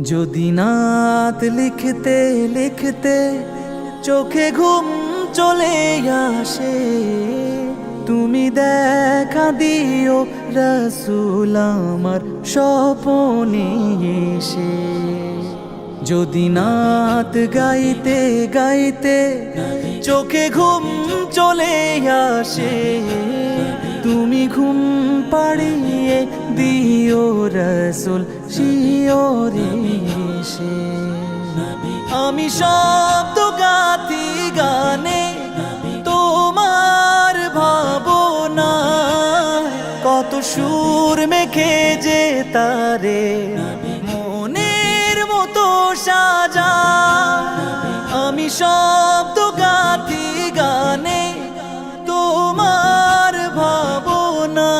যদি নাত লিখতে লিখতে চোখে ঘুম চলে আসে, তুমি দেখা দিও রাসূল আমার স্বপনে এসে। যদি নাত গাইতে গাইতে চোখে ঘুম চলে আসে, তুমি ঘুম পাড়িয়ে দিও রাসূল শিয়রে এসে। আমি শব্দ গাথি গানে তোমার ভাবনা, কত সুর মেখে যে তারে মনের মতো সাজা। আমি শব্দ গাথি গানে তোমার ভাবনা,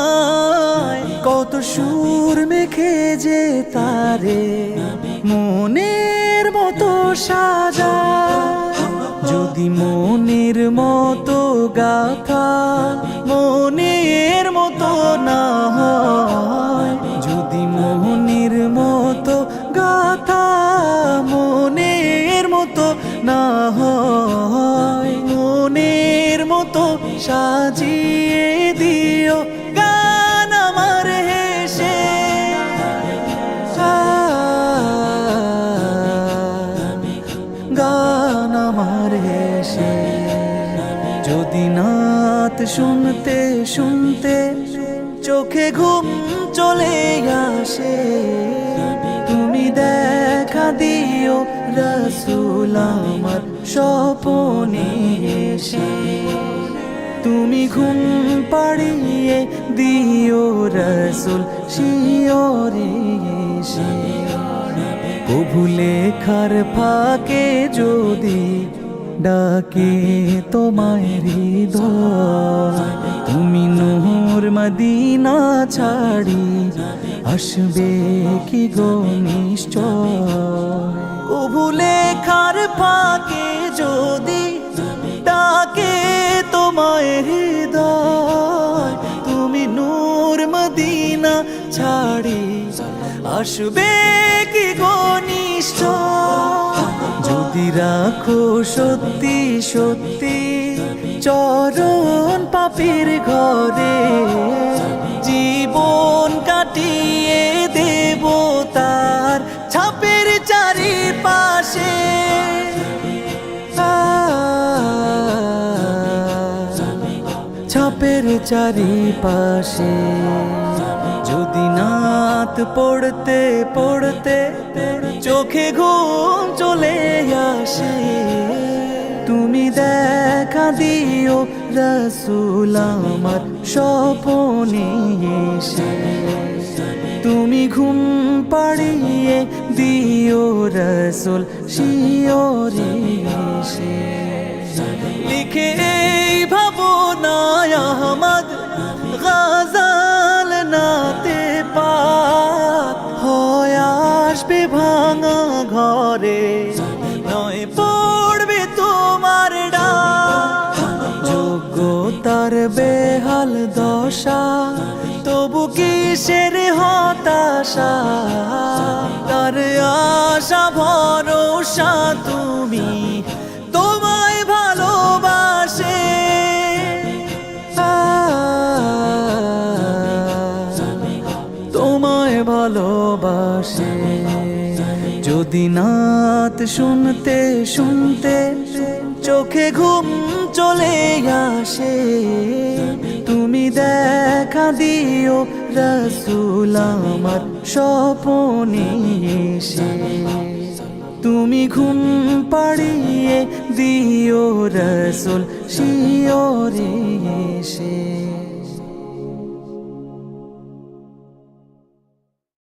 কত সুর মেখে যে তারে মনের মতো সাজা। যদি মনের মতো গাথা মনের মতো না হয়, যদি মনের মতো গাথা মনের মতো না হয়, মনের মতো সাজিয়ে দিও গান আমার হেসে। গান আমার হেসে। যদি নাত শুনতে শুনতে চোখে ঘুম চলে আসে, তুমি দেখা দিও রাসূল আমার স্বপনে এসে। তুমি ঘুম পাড়িয়ে দিও রাসূল শিয়রে এসে। কভু লেখার ফাঁকে যদি ডাকে তোমায় হৃদয়, তুমি নূর মদিনা ছাড়ি আসবে কি গো নিশ্চয়। কভু লেখার ফাঁকে যদি ডাকে তোমায় হৃদয়, তুমি নূর মদিনা ছাড়ি আসবে কি গো নিশ্চয়। যদি রাখো সত্যি সত্যি চরণ পাপীর ঘরে, জীবন কাটিয়ে দেব তার ছাপের চারিপাশে। ছাপের চারিপাশে। যদি নাত পড়তে পড়তে চোখে ঘুম চলে আসে, তুমি দেখা দিও রাসূল আমার স্বপনে এসে। তুমি ঘুম পাড়িয়ে দিও রাসূল শিয়রে এসে। লিখে এই ভাবনায় আহমদ গাজাল নাতে পাক হয় আসবে ভাঙা ঘরে, নয় পড়বে তোমার ডাক। যোগ্যতার বেহাল দশা তবু কিসের হতাশা, তার আশা ভরসা তুমি তোমায় ভালোবাসে। তোমায় ভালোবাসে। যদি নাত শুনতে শুনতে চোখে ঘুম চলে আসে, তুমি দেখা দিও রাসূল আমার স্বপনে এসে। তুমি ঘুম পাড়িয়ে দিও রাসূল শিয়রে এসে।